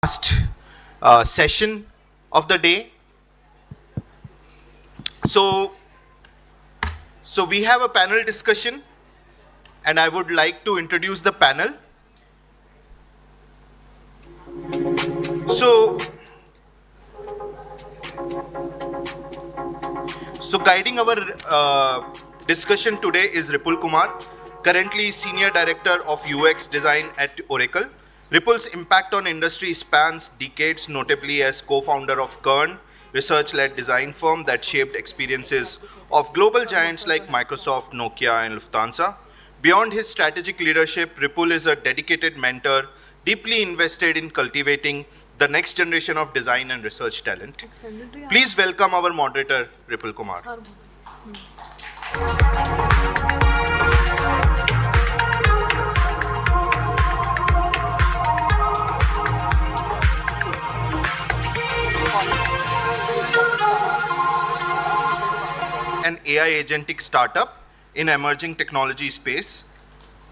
last session of the day. So, so we have a panel discussion, and I would like to introduce the panel. So, guiding our discussion today is Ripul Kumar, currently Senior Director of UX Design at Oracle. Ripul's impact on industry spans decades, notably as co-founder of Kern, research-led design firm that shaped experiences of global giants like Microsoft, Nokia, and Lufthansa. Beyond his strategic leadership, Ripul is a dedicated mentor, deeply invested in cultivating the next generation of design and research talent. Please welcome our moderator, Ripul Kumar. An AI agentic startup in emerging technology space.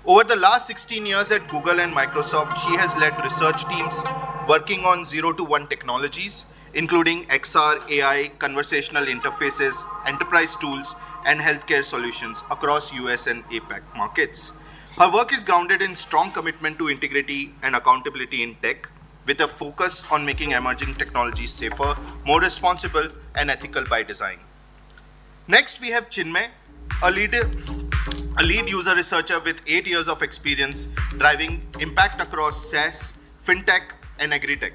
Over the last 16 years at Google and Microsoft, she has led research teams working on 0 to 1 technologies, including XR, AI, conversational interfaces, enterprise tools, and healthcare solutions across US and APAC markets. Her work is grounded in strong commitment to integrity and accountability in tech, with a focus on making emerging technologies safer, more responsible, and ethical by design. Next, we have Chinmay, a lead user researcher with 8 years of experience driving impact across SaaS, fintech, and agri-tech.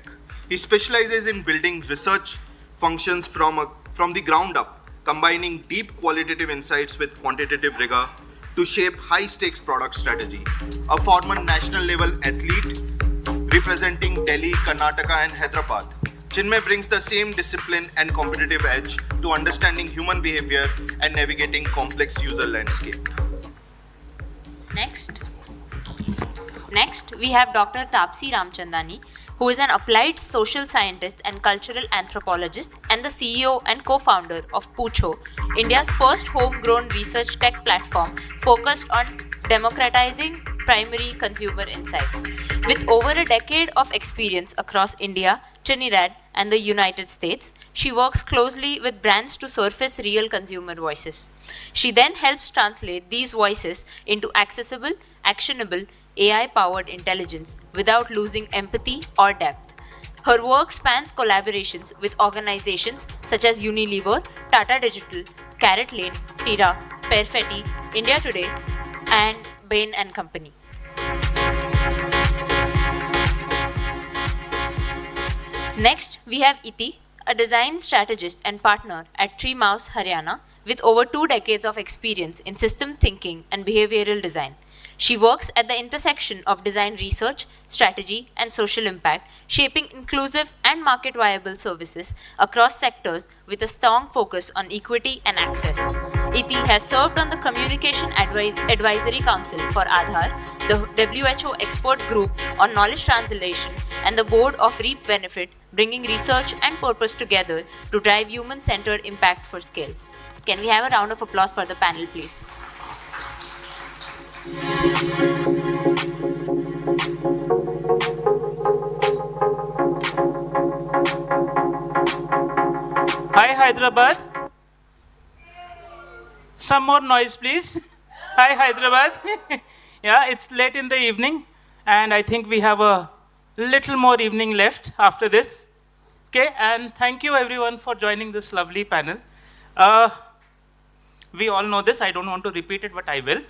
He specializes in building research functions from the ground up, combining deep qualitative insights with quantitative rigor to shape high-stakes product strategy. A former national-level athlete representing Delhi, Karnataka, and Hyderabad, Chinmay brings the same discipline and competitive edge to understanding human behavior and navigating complex user landscape. Next, we have Dr. Taapsi Ramchandani, who is an applied social scientist and cultural anthropologist and the CEO and co-founder of Poocho, India's first homegrown research tech platform focused on democratizing primary consumer insights. With over a decade of experience across India, Trinidad, and the United States, she works closely with brands to surface real consumer voices. She then helps translate these voices into accessible, actionable, AI-powered intelligence without losing empathy or depth. Her work spans collaborations with organizations such as Unilever, Tata Digital, Carrot Lane, Tira, Perfetti, India Today, and Bain & Company. Next, we have Iti, a design strategist and partner at Treemouse, Haryana, with over 2 decades of experience in system thinking and behavioral design. She works at the intersection of design research, strategy, and social impact, shaping inclusive and market-viable services across sectors with a strong focus on equity and access. Iti has served on the Communication Advisory Council for Aadhaar, the WHO Expert Group on Knowledge Translation, and the Board of Reap Benefit, bringing research and purpose together to drive human-centered impact for scale. Can we have a round of applause for the panel, please? Hi, Hyderabad. Some more noise, please. Hi, Hyderabad. Yeah, it's late in the evening, and I think we have a little more evening left after this. Okay, and thank you everyone for joining this lovely panel. We all know this, I don't want to repeat it, but I will.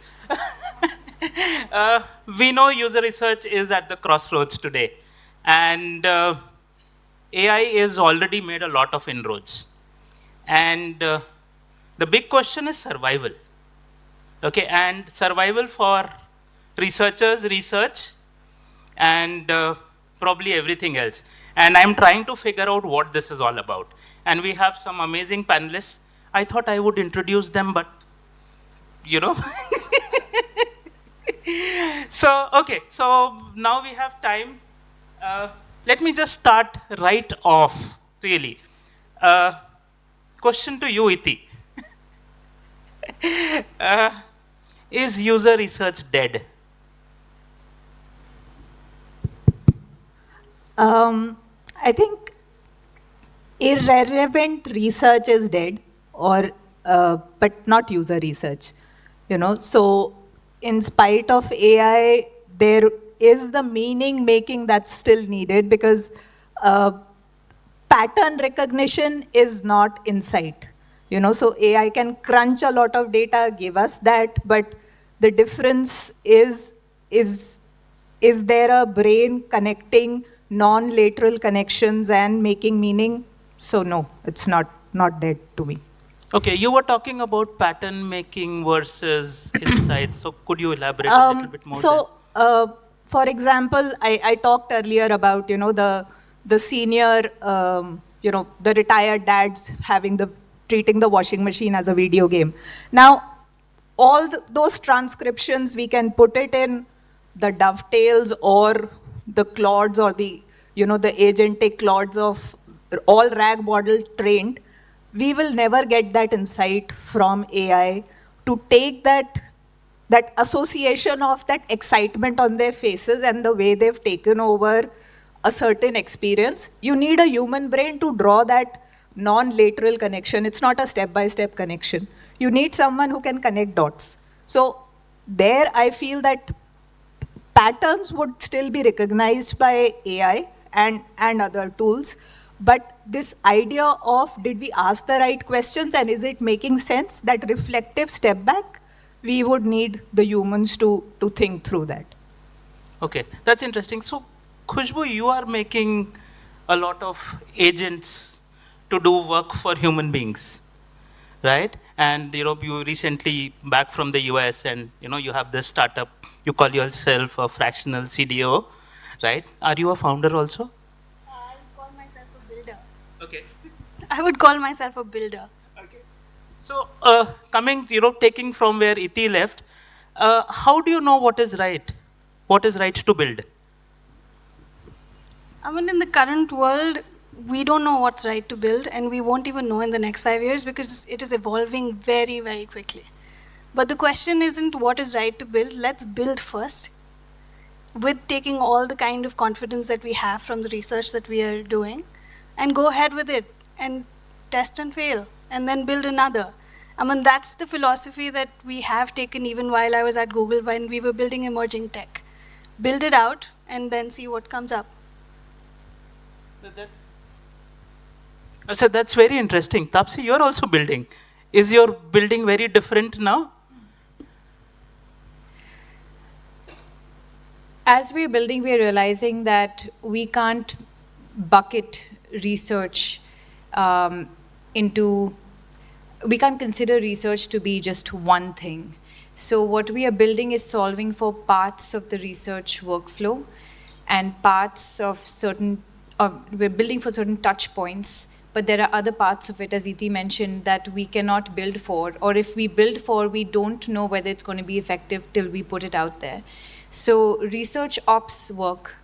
We know user research is at the crossroads today, and AI has already made a lot of inroads. And the big question is survival. Okay, and survival for researchers, research, and probably everything else. And I'm trying to figure out what this is all about. And we have some amazing panelists. I thought I would introduce them, but you know. So now we have time. Let me just start right off, really. Question to you, Iti. Is user research dead? I think irrelevant research is dead, or but not user research. So in spite of AI, there is the meaning making that's still needed, because uh, pattern recognition is not insight. So AI can crunch a lot of data, give us that, but the difference is is there a brain connecting non-lateral connections and making meaning? So no, it's not dead to me. Okay, you were talking about pattern making versus insights. So could you elaborate a little bit more there? So, for example, I talked earlier about the senior, the retired dads treating the washing machine as a video game. Now, all those transcriptions, we can put it in the dovetails or the clods, or the agentic clods of all rag model trained. We will never get that insight from AI to take that association of that excitement on their faces and the way they've taken over a certain experience. You need a human brain to draw that non-lateral connection. It's not a step-by-step connection. You need someone who can connect dots. So there I feel that patterns would still be recognized by AI and other tools. But this idea of, did we ask the right questions and is it making sense, that reflective step back, we would need the humans to think through that. Okay, that's interesting. So, Khushboo, you are making a lot of agents to do work for human beings, right? And you recently back from the US, and you have this startup. You call yourself a fractional CDO, right? Are you a founder also? I would call myself a builder. Okay. I would call myself a builder. Okay. So, taking from where Iti left, how do you know what is right? What is right to build? I mean, in the current world, we don't know what's right to build, and we won't even know in the next 5 years, because it is evolving very, very quickly. But the question isn't what is right to build. Let's build first, with taking all the kind of confidence that we have from the research that we are doing, and go ahead with it and test and fail, and then build another. I mean, that's the philosophy that we have taken even while I was at Google when we were building emerging tech. Build it out and then see what comes up. So that's very interesting. Taapsi, you're also building. Is your building very different now? As we're building, we're realizing that we can't bucket research we can't consider research to be just one thing. So what we are building is solving for parts of the research workflow and parts of we're building for certain touch points, but there are other parts of it, as Iti mentioned, that we cannot build for, or if we build for, we don't know whether it's going to be effective till we put it out there. So research ops work,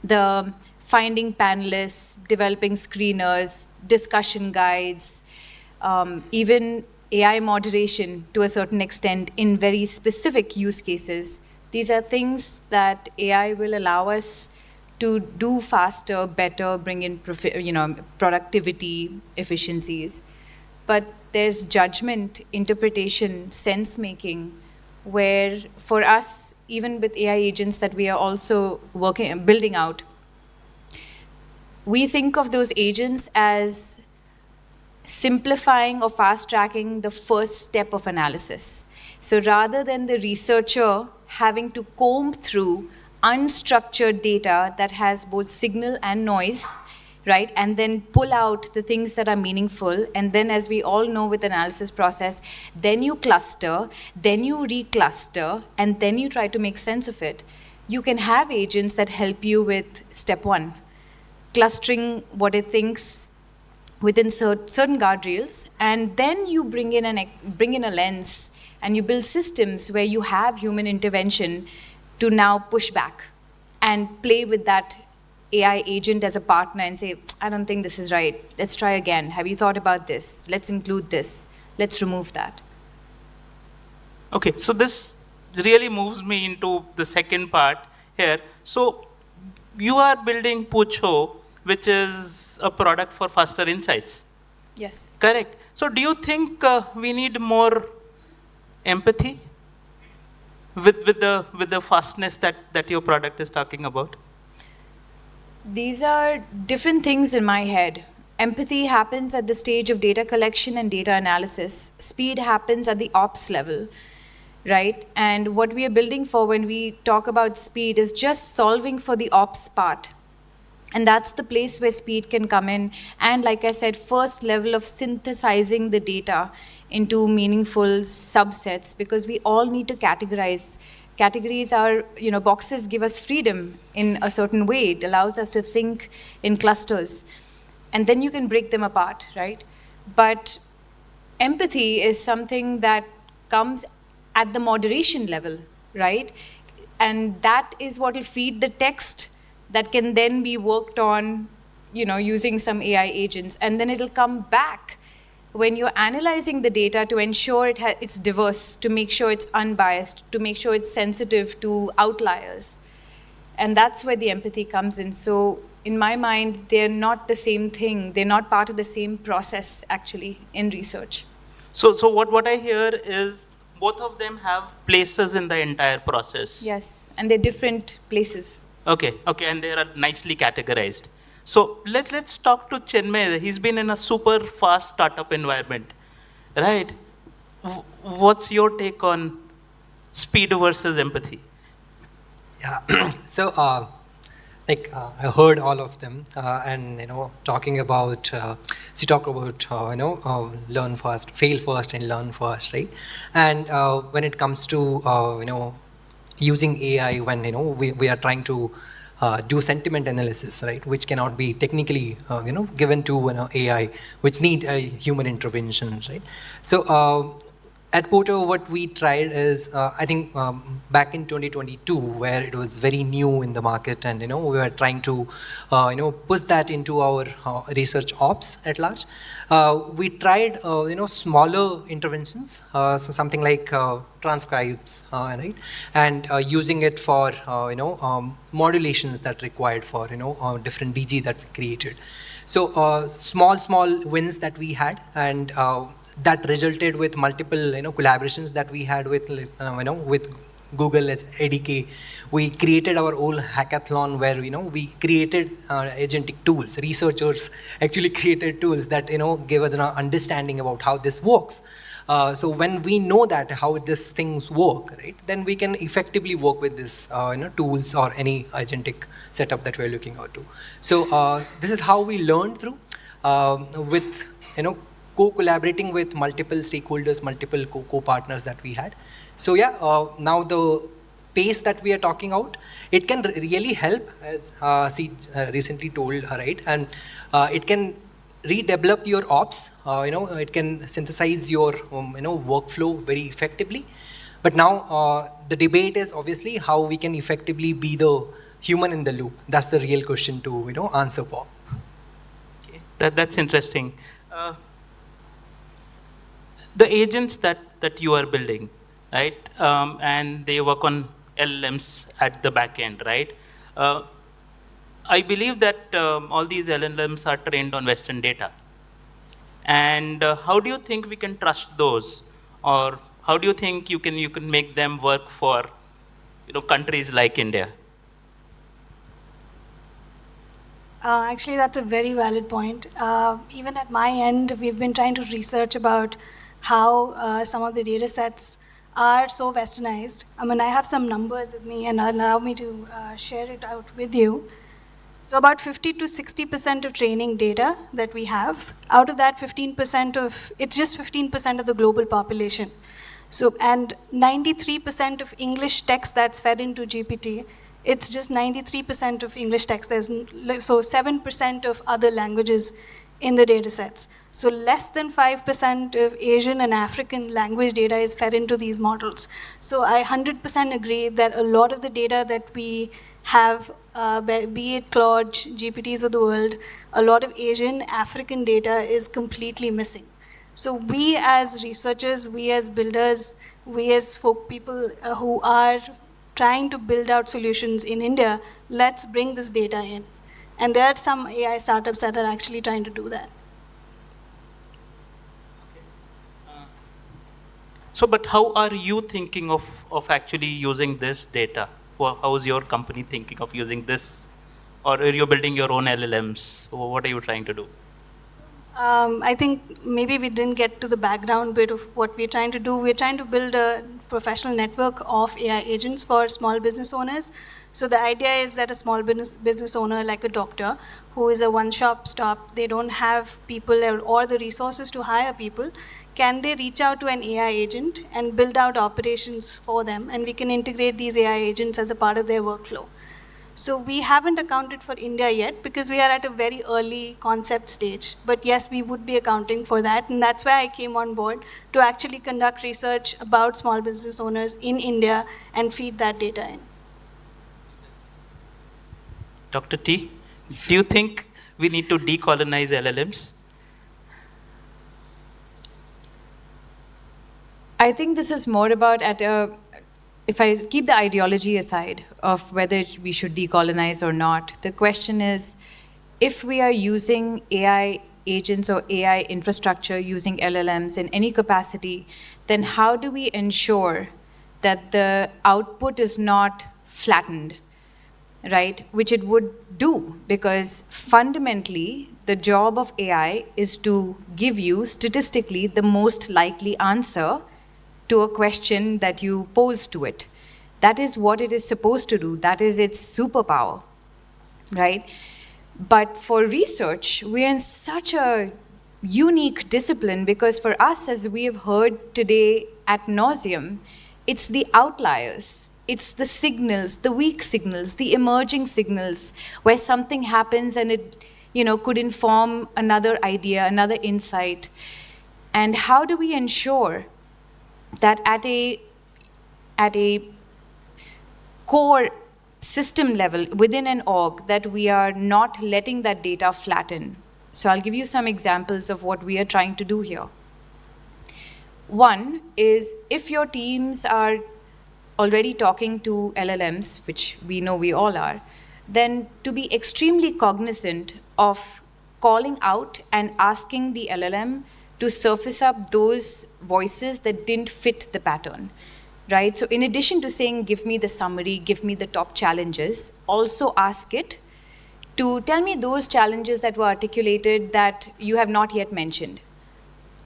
the finding panelists, developing screeners, discussion guides, even AI moderation to a certain extent in very specific use cases. These are things that AI will allow us to do faster, better, bring in productivity, efficiencies. But there's judgment, interpretation, sense making, where for us, even with AI agents that we are also building out, we think of those agents as simplifying or fast-tracking the first step of analysis. So rather than the researcher having to comb through unstructured data that has both signal and noise, right, and then pull out the things that are meaningful, and then, as we all know with analysis process, then you cluster, then you recluster, and then you try to make sense of it. You can have agents that help you with step one, clustering what it thinks within certain guardrails, and then you bring in a lens, and you build systems where you have human intervention to now push back and play with that AI agent as a partner and say, I don't think this is right. Let's try again. Have you thought about this? Let's include this. Let's remove that. Okay, so this really moves me into the second part here. So you are building Poocho, which is a product for faster insights. Yes. Correct. So do you think we need more empathy with the fastness that your product is talking about? These are different things in my head. Empathy happens at the stage of data collection and data analysis. Speed happens at the ops level, right? And what we are building for when we talk about speed is just solving for the ops part. And that's the place where speed can come in. And like I said, first level of synthesizing the data into meaningful subsets, because we all need to categorize. Categories are, boxes give us freedom in a certain way. It allows us to think in clusters. And then you can break them apart, right? But empathy is something that comes at the moderation level, right? And that is what will feed the text that can then be worked on, using some AI agents. And then it'll come back when you're analyzing the data to ensure it's diverse, to make sure it's unbiased, to make sure it's sensitive to outliers. And that's where the empathy comes in. So in my mind, they're not the same thing. They're not part of the same process, actually, in research. So what I hear is both of them have places in the entire process. Yes, and they're different places. Okay, and they are nicely categorized. So let's talk to Chinmay. He's been in a super fast startup environment, right? What's your take on speed versus empathy? Yeah. So, I heard all of them, and talking about, she talked about learn fast, fail first, and learn fast, right? And when it comes to using AI, when we are trying to do sentiment analysis, right, which cannot be technically given to AI, which need a human intervention, right? So at Poocho, what we tried is, I think back in 2022, where it was very new in the market, and we were trying to push that into our research ops at large. We tried smaller interventions, so something like transcribes, right, and using it for modulations that required for different DG that we created. So small wins that we had, and that resulted with multiple collaborations that we had with with Google as ADK. We created our own hackathon where we created agentic tools. Researchers actually created tools that gave us an understanding about how this works. So when we know that how these things work, right, then we can effectively work with this tools or any agentic setup that we're looking out to. So this is how we learned through with co-collaborating with multiple stakeholders, multiple co-partners that we had. So yeah, now the pace that we are talking out, it can really help, as she recently told, right, and it can redevelop your ops. It can synthesize your workflow very effectively. But now the debate is obviously how we can effectively be the human in the loop. That's the real question to answer for. Okay. That's interesting. The agents that you are building, right, and they work on LLMs at the back end, right? I believe that all these LLMs are trained on Western data. And how do you think we can trust those? Or how do you think you can make them work for countries like India? Actually, that's a very valid point. Even at my end, we've been trying to research about how some of the data sets are so westernized. I mean, I have some numbers with me, and allow me to share it out with you. So about 50 to 60% of training data that we have, out of that 15% it's just 15% of the global population. So, and 93% of English text that's fed into GPT, it's just 93% of English text. So 7% of other languages in the data sets. So less than 5% of Asian and African language data is fed into these models. So I 100% agree that a lot of the data that we have, be it Claude, GPTs of the world, a lot of Asian, African data is completely missing. So we as researchers, we as builders, we as folk people who are trying to build out solutions in India, let's bring this data in. And there are some AI startups that are actually trying to do that. So, but how are you thinking of actually using this data? How is your company thinking of using this? Or are you building your own LLMs? What are you trying to do? I think maybe we didn't get to the background bit of what we're trying to do. We're trying to build a professional network of AI agents for small business owners. So the idea is that a small business owner, like a doctor, who is a one-shop stop, they don't have people or the resources to hire people, can they reach out to an AI agent and build out operations for them? And we can integrate these AI agents as a part of their workflow. So we haven't accounted for India yet because we are at a very early concept stage. But yes, we would be accounting for that. And that's why I came on board to actually conduct research about small business owners in India and feed that data in. Dr. T, do you think we need to decolonize LLMs? I think this is more about if I keep the ideology aside of whether we should decolonize or not, the question is, if we are using AI agents or AI infrastructure using LLMs in any capacity, then how do we ensure that the output is not flattened, right? Which it would do, because fundamentally, the job of AI is to give you statistically the most likely answer to a question that you pose to it. That is what it is supposed to do. That is its superpower, right? But for research, we're in such a unique discipline because for us, as we have heard today ad nauseum, it's the outliers. It's the signals, the weak signals, the emerging signals, where something happens and it, could inform another idea, another insight. And how do we ensure that at a core system level within an org that we are not letting that data flatten? So I'll give you some examples of what we are trying to do here. One is, if your teams are already talking to LLMs, which we know we all are, then to be extremely cognizant of calling out and asking the LLM to surface up those voices that didn't fit the pattern, right? So in addition to saying, give me the summary, give me the top challenges, also ask it to tell me those challenges that were articulated that you have not yet mentioned,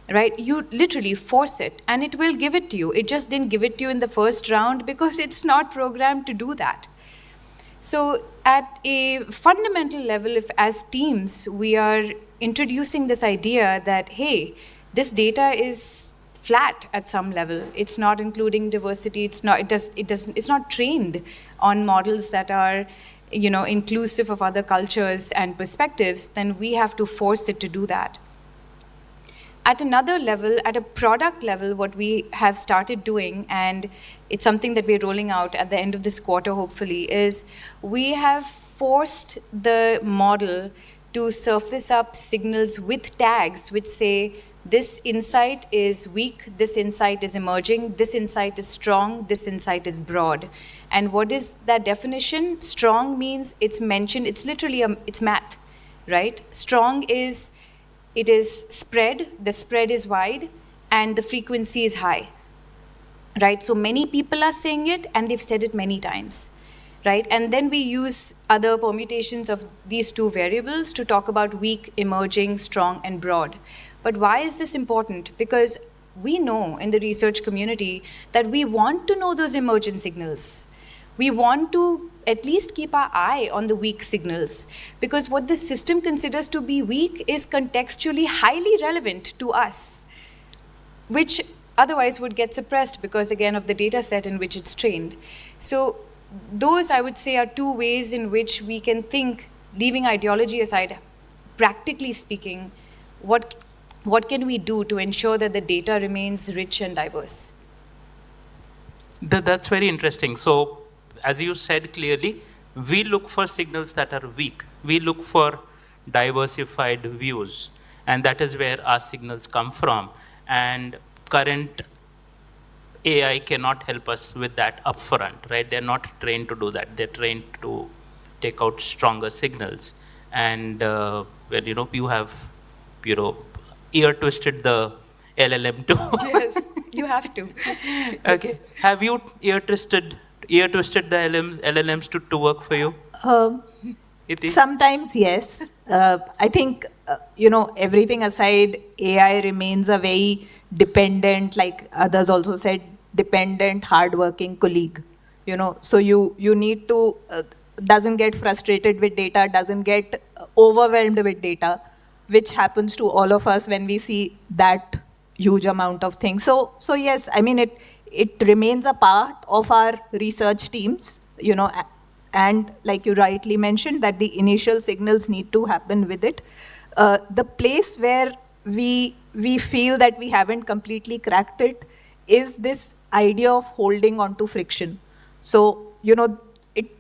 right? You literally force it and it will give it to you. It just didn't give it to you in the first round because it's not programmed to do that. So at a fundamental level, if as teams we are introducing this idea that, hey, this data is flat at some level, it's not including diversity, it's not trained on models that are inclusive of other cultures and perspectives, then we have to force it to do that. At another level, at a product level, what we have started doing, and it's something that we're rolling out at the end of this quarter, hopefully, is we have forced the model to surface up signals with tags which say, this insight is weak, this insight is emerging, this insight is strong, this insight is broad. And what is that definition? Strong means it's mentioned, it's literally, it's math, right? Strong is, it is spread, the spread is wide, and the frequency is high, right? So many people are saying it, and they've said it many times, right? And then we use other permutations of these two variables to talk about weak, emerging, strong, and broad. But why is this important? Because we know in the research community that we want to know those emergent signals. We want to at least keep our eye on the weak signals, because what the system considers to be weak is contextually highly relevant to us, which otherwise would get suppressed because, again, of the data set in which it's trained. So those, I would say, are two ways in which we can think, leaving ideology aside, practically speaking, what can we do to ensure that the data remains rich and diverse? That's very interesting. So, as you said clearly, we look for signals that are weak. We look for diversified views, and that is where our signals come from. And current AI cannot help us with that upfront, right? They're not trained to do that. They're trained to take out stronger signals. And well, you have, ear twisted the LLM to. Yes, you have to. Okay. Have you ear twisted the LLMs to work for you? Iti? Sometimes, yes. I think, everything aside, AI remains a very dependent, like others also said, dependent, hardworking colleague. So you need to, doesn't get frustrated with data, doesn't get overwhelmed with data, which happens to all of us when we see that huge amount of things. So yes, I mean, it remains a part of our research teams, and like you rightly mentioned, that the initial signals need to happen with it. The place where we feel that we haven't completely cracked it is this idea of holding on to friction. So,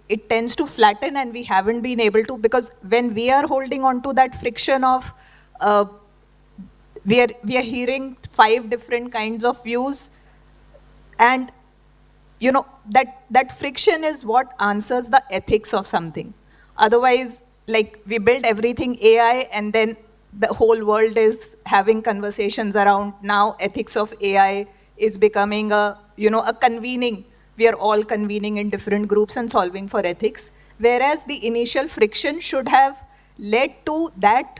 it tends to flatten, and we haven't been able to, because when we are holding on to that friction of, we are hearing 5 different kinds of views, and that friction is what answers the ethics of something. Otherwise, like, we build everything AI, and then the whole world is having conversations around now ethics of AI is becoming a convening. We are all convening in different groups and solving for ethics. Whereas the initial friction should have led to that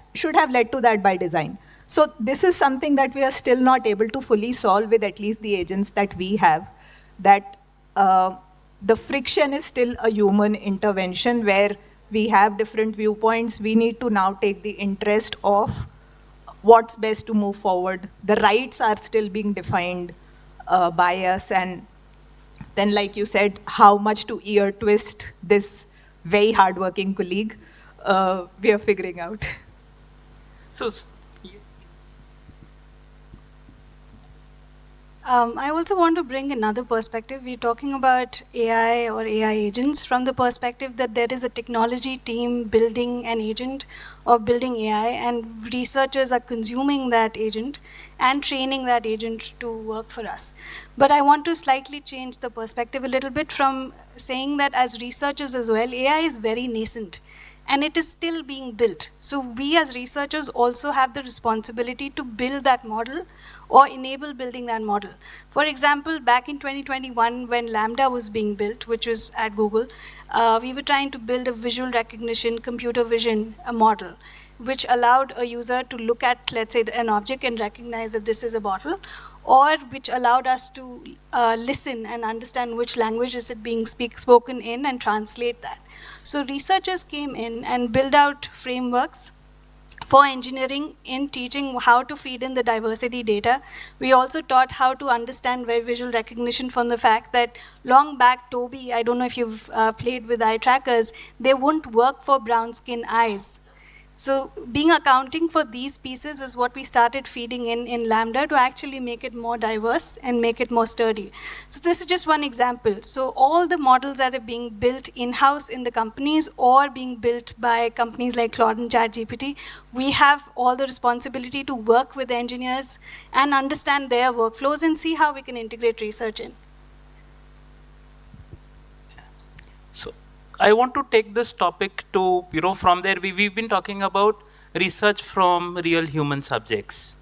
by design. So this is something that we are still not able to fully solve with at least the agents that we have, that the friction is still a human intervention where we have different viewpoints. We need to now take the interest of what's best to move forward. The rights are still being defined by us, and then, like you said, how much to ear twist this very hardworking colleague, we are figuring out. So, I also want to bring another perspective. We're talking about AI or AI agents from the perspective that there is a technology team building an agent or building AI, and researchers are consuming that agent and training that agent to work for us. But I want to slightly change the perspective a little bit from saying that as researchers as well, AI is very nascent and it is still being built. So we as researchers also have the responsibility to build that model or enable building that model. For example, back in 2021, when Lambda was being built, which was at Google, we were trying to build a visual recognition, computer vision model, which allowed a user to look at, let's say, an object and recognize that this is a bottle, or which allowed us to listen and understand which language is it being spoken in and translate that. So researchers came in and built out frameworks for engineering in teaching how to feed in the diversity data. We also taught how to understand visual recognition from the fact that long back Toby, I don't know if you've played with eye trackers, they wouldn't work for brown skin eyes. So being accounting for these pieces is what we started feeding in Lambda to actually make it more diverse and make it more sturdy. So this is just one example. So all the models that are being built in-house in the companies or being built by companies like Claude and ChatGPT, we have all the responsibility to work with engineers and understand their workflows and see how we can integrate research in. So I want to take this topic to, from there, we've been talking about research from real human subjects.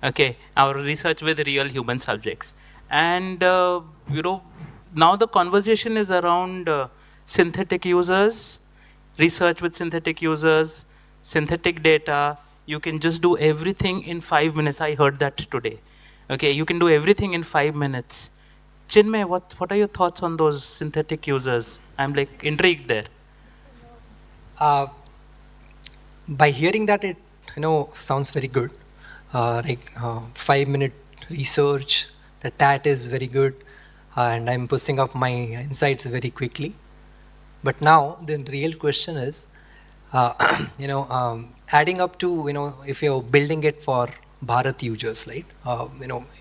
Okay, our research with real human subjects. And, now the conversation is around synthetic users, research with synthetic users, synthetic data. You can just do everything in 5 minutes. I heard that today. Okay, you can do everything in 5 minutes. Chinmay, what are your thoughts on those synthetic users? I'm like intrigued there. By hearing that, it sounds very good. 5-minute research, that is very good, and I'm pushing up my insights very quickly. But now the real question is, adding up to if you're building it for Bharat users, right?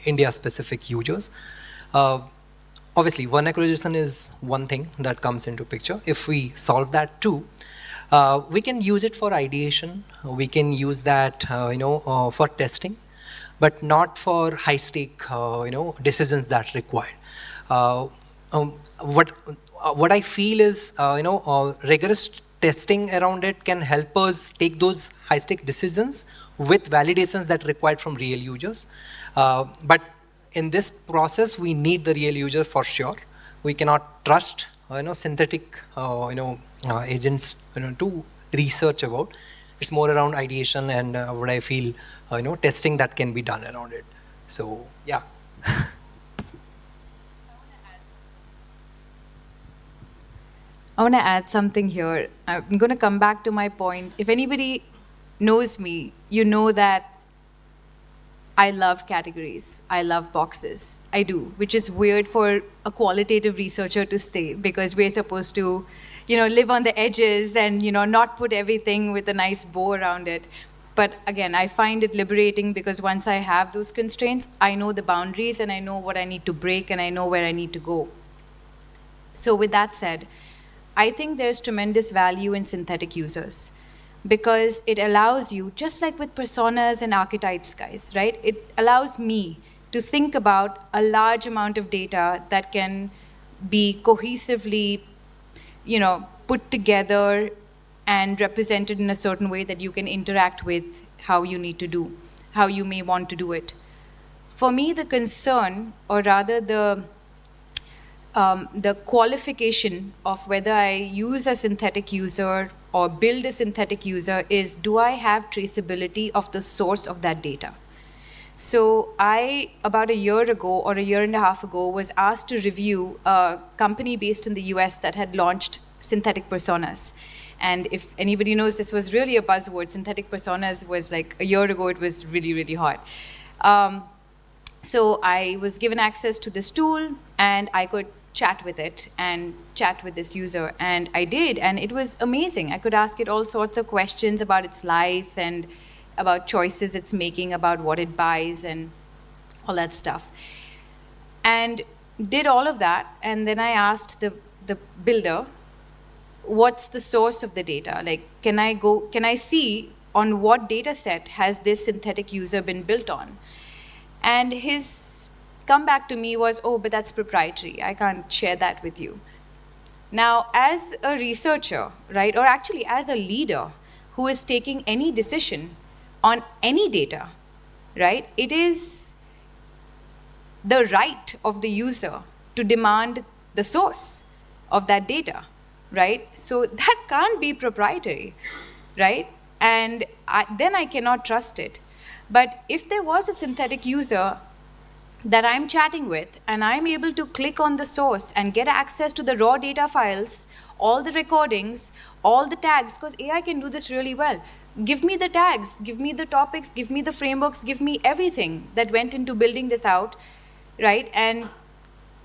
India-specific users. Obviously, vernacularization is one thing that comes into picture. If we solve that too, we can use it for ideation. We can use that, for testing. but not for high-stake, decisions that required. What I feel is, rigorous testing around it can help us take those high-stake decisions with validations that are required from real users. But in this process, we need the real user for sure. We cannot trust, synthetic, agents, to research about. It's more around ideation and what I feel, testing that can be done around it. So, yeah. I want to add something here. I'm going to come back to my point. If anybody knows me, you know that I love categories. I love boxes. I do, which is weird for a qualitative researcher to say, because we're supposed to, live on the edges and, not put everything with a nice bow around it. But again, I find it liberating because once I have those constraints, I know the boundaries and I know what I need to break and I know where I need to go. So with that said, I think there's tremendous value in synthetic users because it allows you, just like with personas and archetypes, guys, right? It allows me to think about a large amount of data that can be cohesively, put together and represented in a certain way that you can interact with how you need to do, how you may want to do it. For me, the concern, or rather the qualification of whether I use a synthetic user or build a synthetic user is, do I have traceability of the source of that data? So I, about a year ago or a year and a half ago, was asked to review a company based in the US that had launched synthetic personas. And if anybody knows, this was really a buzzword. Synthetic personas was like, a year ago, it was really, really hot. So I was given access to this tool, and I could chat with it and chat with this user. And I did, and it was amazing. I could ask it all sorts of questions about its life and about choices it's making, about what it buys and all that stuff. And did all of that, and then I asked the builder, what's the source of the data? Like, can I see on what data set has this synthetic user been built on? And his comeback to me was, oh, but that's proprietary. I can't share that with you. Now, as a researcher, right, or actually as a leader who is taking any decision on any data, right, it is the right of the user to demand the source of that data, right? So that can't be proprietary, right? And then I cannot trust it. But if there was a synthetic user that I'm chatting with, and I'm able to click on the source and get access to the raw data files, all the recordings, all the tags, because AI can do this really well. Give me the tags, give me the topics, give me the frameworks, give me everything that went into building this out, right? And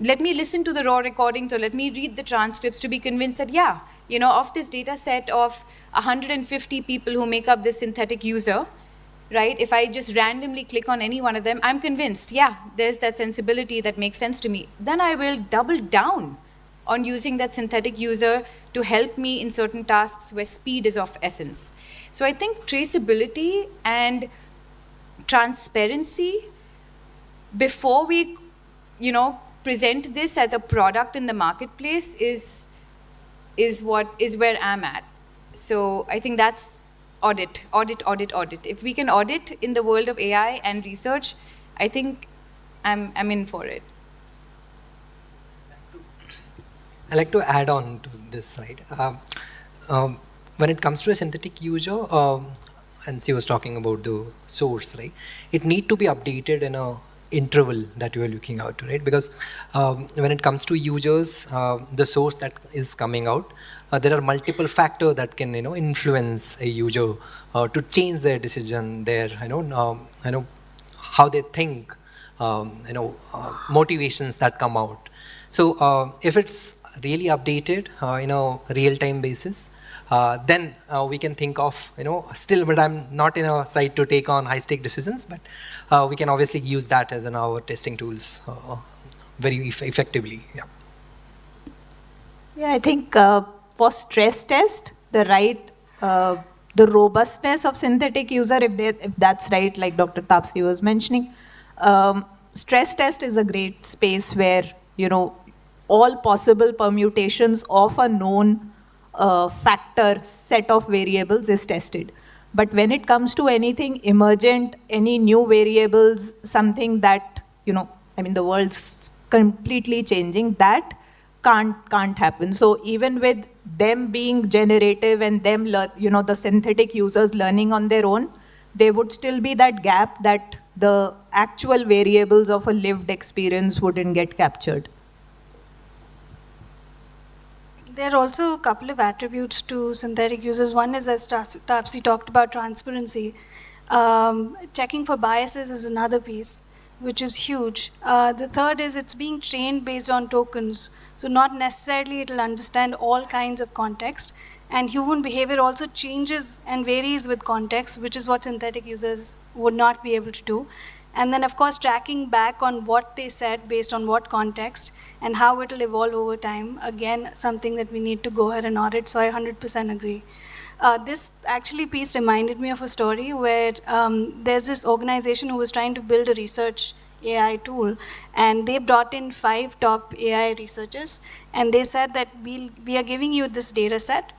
let me listen to the raw recordings or let me read the transcripts to be convinced that, yeah, of this data set of 150 people who make up this synthetic user, right? If I just randomly click on any one of them, I'm convinced, yeah, there's that sensibility that makes sense to me. Then I will double down on using that synthetic user to help me in certain tasks where speed is of essence. So I think traceability and transparency before we, present this as a product in the marketplace is where I'm at. So I think that's audit. If we can audit in the world of AI and research, I think I'm in for it. I'd like to add on to this side. When it comes to a synthetic user, and she was talking about the source, right? It need to be updated in a interval that you are looking out to, right? Because when it comes to users, the source that is coming out, there are multiple factors that can influence a user to change their decision, their how they think, motivations that come out. So if it's really updated in a real-time basis, then we can think of, still, but I'm not in a site to take on high-stake decisions, but we can obviously use that as our testing tools very effectively. Yeah. Yeah, I think for stress test, the right the robustness of synthetic user, if that's right, like Dr. Taapsi was mentioning. Stress test is a great space where, all possible permutations of a known factor set of variables is tested. But when it comes to anything emergent, any new variables, something that, the world's completely changing, that can't happen. So even with them being generative and them, the synthetic users learning on their own, there would still be that gap that the actual variables of a lived experience wouldn't get captured. There are also a couple of attributes to synthetic users. One is, as Taapsi talked about, transparency. Checking for biases is another piece, which is huge. The third is it's being trained based on tokens. So not necessarily it'll understand all kinds of context. And human behavior also changes and varies with context, which is what synthetic users would not be able to do. And then, of course, tracking back on what they said based on what context and how it will evolve over time. Again, something that we need to go ahead and audit, so I 100% agree. This actually piece reminded me of a story where there's this organization who was trying to build a research AI tool, and they brought in 5 top AI researchers, and they said that we are giving you this data set.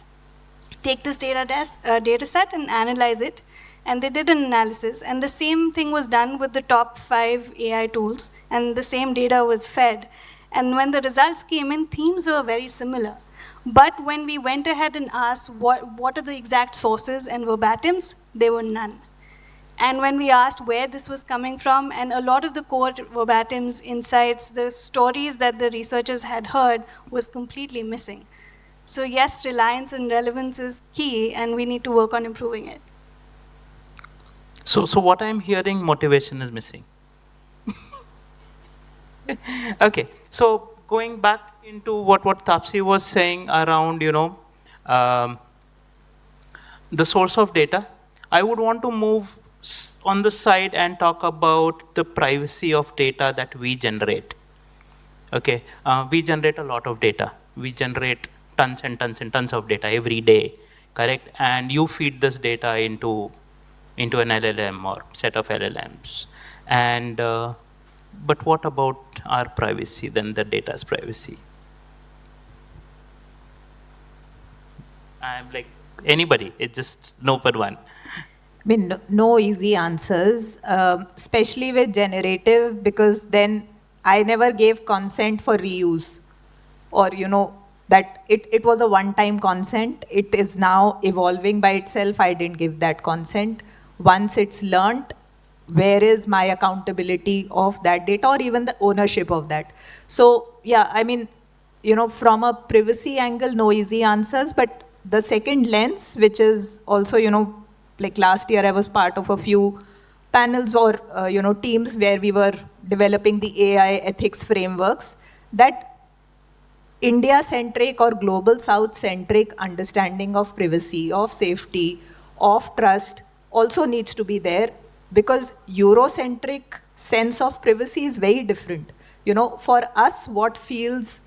Take this data set and analyze it. And they did an analysis, and the same thing was done with the top 5 AI tools, and the same data was fed. And when the results came in, themes were very similar. But when we went ahead and asked what are the exact sources and verbatims, there were none. And when we asked where this was coming from, and a lot of the core verbatims, insights, the stories that the researchers had heard was completely missing. So yes, reliance and relevance is key, and we need to work on improving it. So what I'm hearing, motivation is missing. Okay, so going back into what Taapsi was saying around, the source of data, I would want to move on the side and talk about the privacy of data that we generate. Okay, we generate a lot of data. We generate tons and tons and tons of data every day, correct? And you feed this data into an LLM or set of LLMs. And, but what about our privacy, then the data's privacy? I'm like, anybody, it's just no but one. No easy answers, especially with generative, because then I never gave consent for reuse, or, that it was a one-time consent. It is now evolving by itself. I didn't give that consent. Once it's learned, where is my accountability of that data, or even the ownership of that? So yeah, from a privacy angle, no easy answers. But the second lens, which is also, like last year I was part of a few panels or teams where we were developing the AI ethics frameworks, that India-centric or global South-centric understanding of privacy, of safety, of trust also needs to be there, because Eurocentric sense of privacy is very different. For us, what feels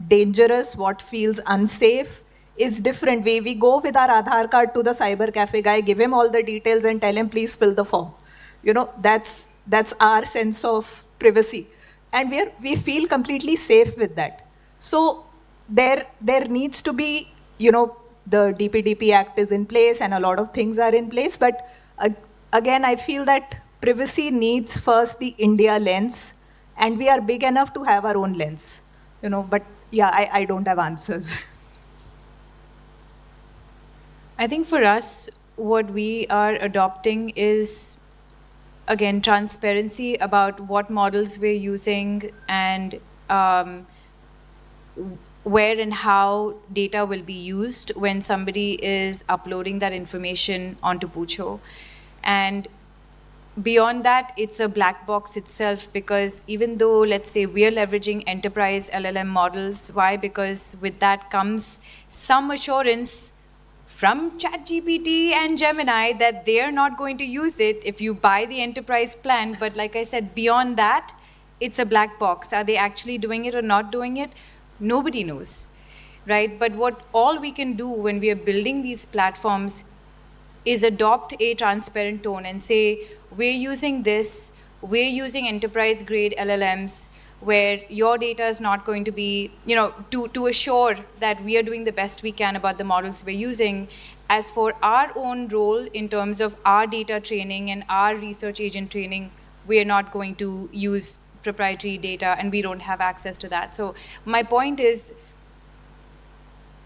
dangerous, what feels unsafe is different. We go with our Aadhaar card to the cyber cafe guy, give him all the details and tell him, please fill the form. That's our sense of privacy. And we feel completely safe with that. So there needs to be, the DPDP Act is in place and a lot of things are in place. But again, I feel that privacy needs first the India lens, and we are big enough to have our own lens. But yeah, I don't have answers. I think for us, what we are adopting is, again, transparency about what models we're using and where and how data will be used when somebody is uploading that information onto Poocho. And beyond that, it's a black box itself, because even though, let's say, we're leveraging enterprise LLM models, why? Because with that comes some assurance from ChatGPT and Gemini that they're not going to use it if you buy the enterprise plan. But like I said, beyond that, it's a black box. Are they actually doing it or not doing it? Nobody knows, right? But what all we can do when we are building these platforms is adopt a transparent tone and say, we're using this, we're using enterprise grade LLMs, where your data is not going to be, to assure that we are doing the best we can about the models we're using. As for our own role in terms of our data training and our research agent training, we are not going to use proprietary data and we don't have access to that. So my point is,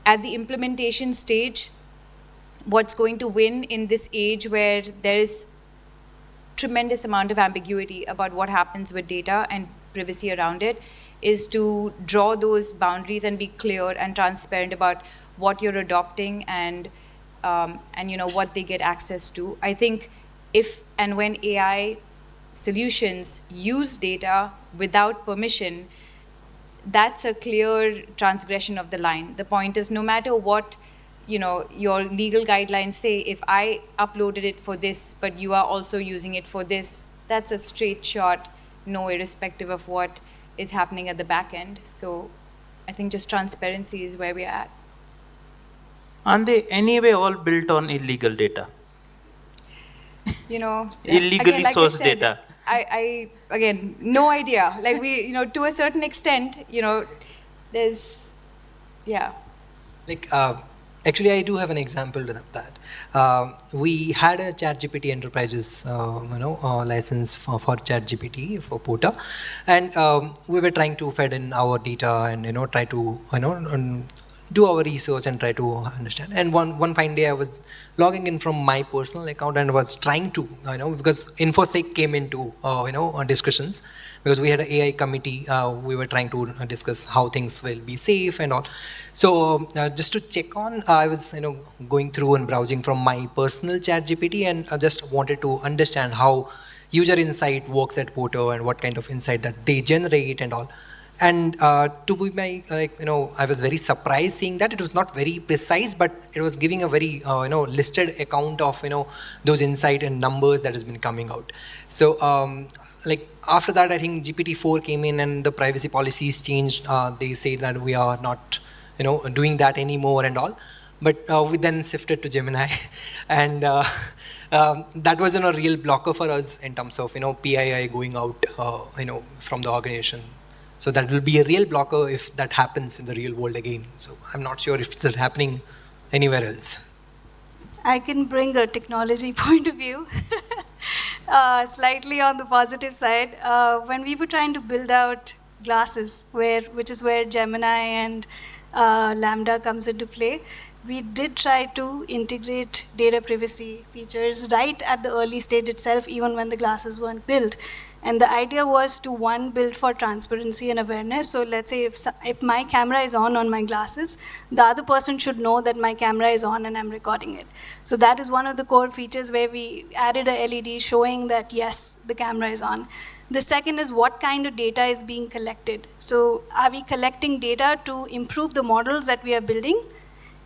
at the implementation stage, what's going to win in this age where there is tremendous amount of ambiguity about what happens with data and privacy around it, is to draw those boundaries and be clear and transparent about what you're adopting and what they get access to. I think if and when AI solutions use data without permission, that's a clear transgression of the line. The point is, no matter what your legal guidelines say, if I uploaded it for this, but you are also using it for this, that's a straight shot, no, irrespective of what is happening at the back end. So I think just transparency is where we're at. Aren't they anyway all built on illegal data? Illegally again, sourced data. I again, no idea. Like to a certain extent, there's, yeah. Like, actually, I do have an example of that. We had a ChatGPT Enterprises, license for ChatGPT for Pota, and we were trying to fed in our data and try to do our research and try to understand. And one fine day, I was logging in from my personal account and was trying to, because InfoSec came into, discussions, because we had an AI committee. We were trying to discuss how things will be safe and all. So just to check on, I was, going through and browsing from my personal ChatGPT, and I just wanted to understand how user insight works at Photo and what kind of insight that they generate and all. And to be my, I was very surprised seeing that it was not very precise, but it was giving a very, listed account of, those insight and numbers that has been coming out. So, after that, I think GPT-4 came in and the privacy policies changed. They say that we are not, doing that anymore and all. But we then shifted to Gemini, and that was a real blocker for us in terms of, PII going out, from the organization. So that will be a real blocker if that happens in the real world again. So I'm not sure if it's happening anywhere else. I can bring a technology point of view, slightly on the positive side. When we were trying to build out glasses, which is where Gemini and Lambda comes into play, we did try to integrate data privacy features right at the early stage itself, even when the glasses weren't built. And the idea was to, one, build for transparency and awareness. So let's say if my camera is on my glasses, the other person should know that my camera is on and I'm recording it. So that is one of the core features where we added a LED showing that, yes, the camera is on. The second is what kind of data is being collected. So are we collecting data to improve the models that we are building?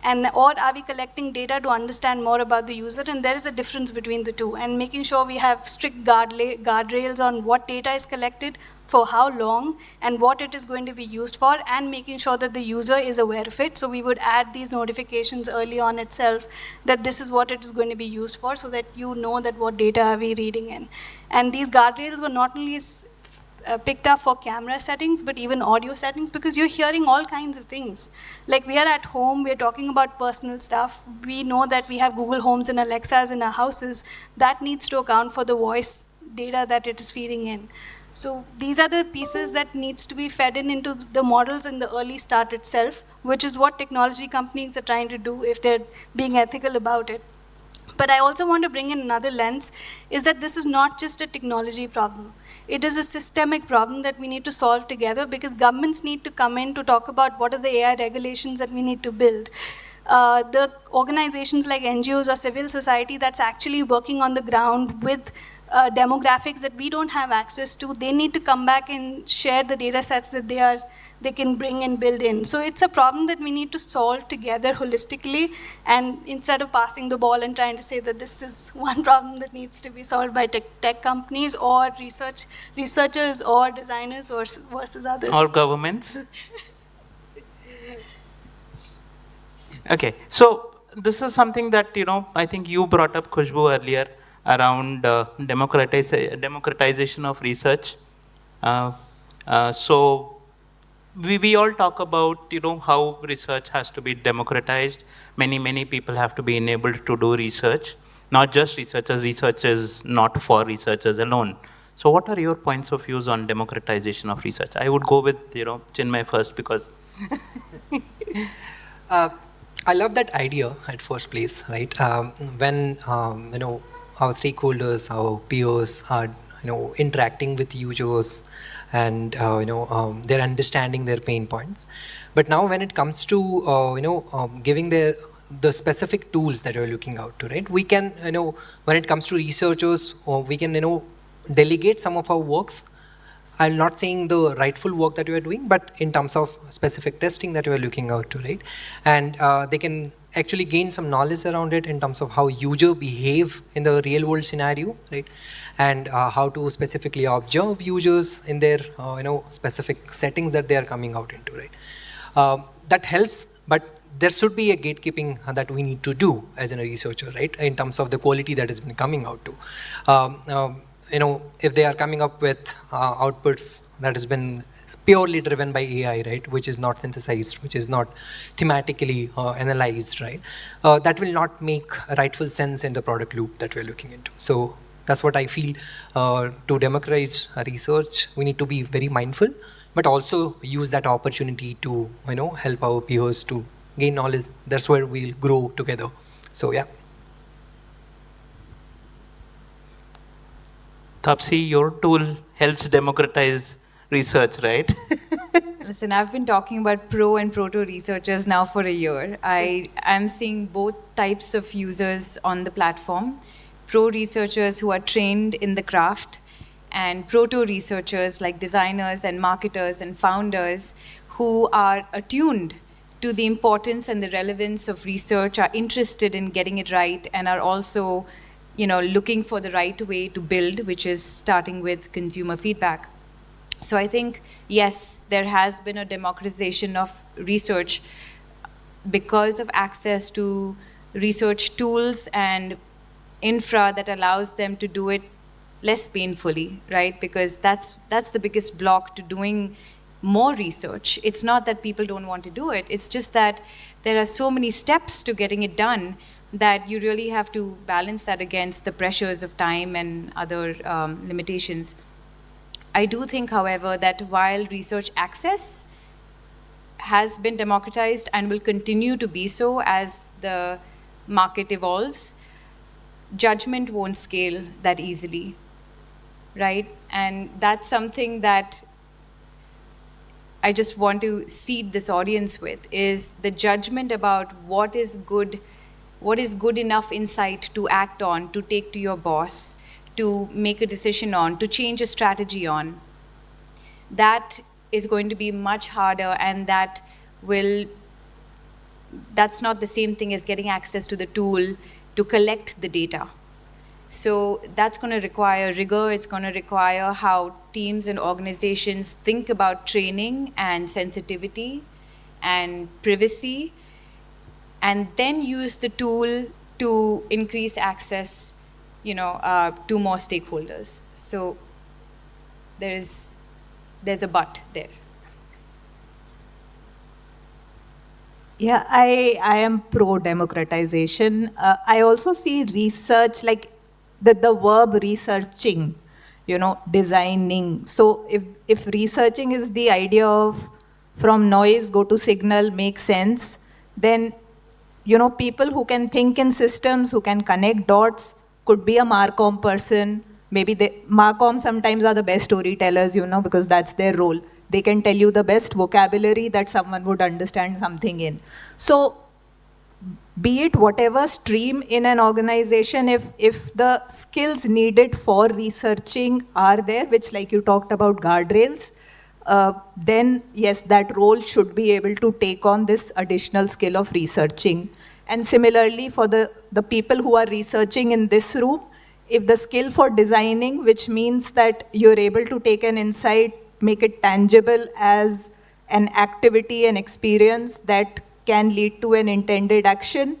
Or are we collecting data to understand more about the user? And there is a difference between the two. And making sure we have strict guardrails on what data is collected, for how long, and what it is going to be used for, and making sure that the user is aware of it. So we would add these notifications early on itself that this is what it is going to be used for, so that you know that what data are we reading in. And these guardrails were not only picked up for camera settings, but even audio settings, because you're hearing all kinds of things. Like, we are at home, we're talking about personal stuff. We know that we have Google Homes and Alexas in our houses. That needs to account for the voice data that it is feeding in. So these are the pieces that needs to be fed into the models in the early start itself, which is what technology companies are trying to do if they're being ethical about it. But I also want to bring in another lens, is that this is not just a technology problem. It is a systemic problem that we need to solve together, because governments need to come in to talk about what are the AI regulations that we need to build. The organizations like NGOs or civil society that's actually working on the ground with demographics that we don't have access to, they need to come back and share the data sets that they can bring and build in. So it's a problem that we need to solve together holistically, and instead of passing the ball and trying to say that this is one problem that needs to be solved by tech companies or researchers or designers versus others. Or governments. Okay, so this is something that, I think you brought up, Khushboo, earlier around democratization of research. So we all talk about, how research has to be democratized. Many people have to be enabled to do research, not just researchers. Research is not for researchers alone. So what are your points of views on democratization of research? I would go with, Chinmay first, because I love that idea at first place, right? When our stakeholders, our peers are interacting with users, and they're understanding their pain points. But now when it comes to giving the specific tools that we're looking out to, right? We can when it comes to researchers, we can delegate some of our works. I'm not saying the rightful work that you are doing, but in terms of specific testing that you are looking out to, right? And they can actually gain some knowledge around it in terms of how users behave in the real world scenario, right? And how to specifically observe users in their specific settings that they are coming out into, right? That helps, but there should be a gatekeeping that we need to do as a researcher, right? In terms of the quality that has been coming out to. If they are coming up with outputs that has been purely driven by AI, right, which is not synthesized, which is not thematically analyzed, right, that will not make rightful sense in the product loop that we're looking into. So that's what I feel. To democratize research, we need to be very mindful, but also use that opportunity to help our peers to gain knowledge. That's where we'll grow together. So yeah. Taapsi, your tool helps democratize research, right? Listen, I've been talking about pro and proto researchers now for a year. I'm seeing both types of users on the platform. Pro researchers who are trained in the craft, and proto researchers like designers and marketers and founders who are attuned to the importance and the relevance of research, are interested in getting it right, and are also looking for the right way to build, which is starting with consumer feedback. So I think, yes, there has been a democratization of research because of access to research tools and infra that allows them to do it less painfully, right? Because that's the biggest block to doing more research. It's not that people don't want to do it. It's just that there are so many steps to getting it done that you really have to balance that against the pressures of time and other limitations. I do think, however, that while research access has been democratized and will continue to be so as the market evolves, judgment won't scale that easily, right? And that's something that I just want to seed this audience with, is the judgment about what is good enough insight to act on, to take to your boss, to make a decision on, to change a strategy on. That is going to be much harder, and that's not the same thing as getting access to the tool to collect the data. So that's going to require rigor. It's going to require how teams and organizations think about training and sensitivity and privacy, and then use the tool to increase access, to more stakeholders. So there's a but there. Yeah, I am pro democratization. I also see research like the verb researching, designing. So if researching is the idea of from noise go to signal, makes sense, then people who can think in systems, who can connect dots, could be a Marcom person. Maybe Marcom sometimes are the best storytellers, because that's their role. They can tell you the best vocabulary that someone would understand something in. So be it whatever stream in an organization, if the skills needed for researching are there, which like you talked about guardrails, then yes, that role should be able to take on this additional skill of researching. And similarly, for the people who are researching in this room, if the skill for designing, which means that you're able to take an insight, make it tangible as an activity and experience that can lead to an intended action,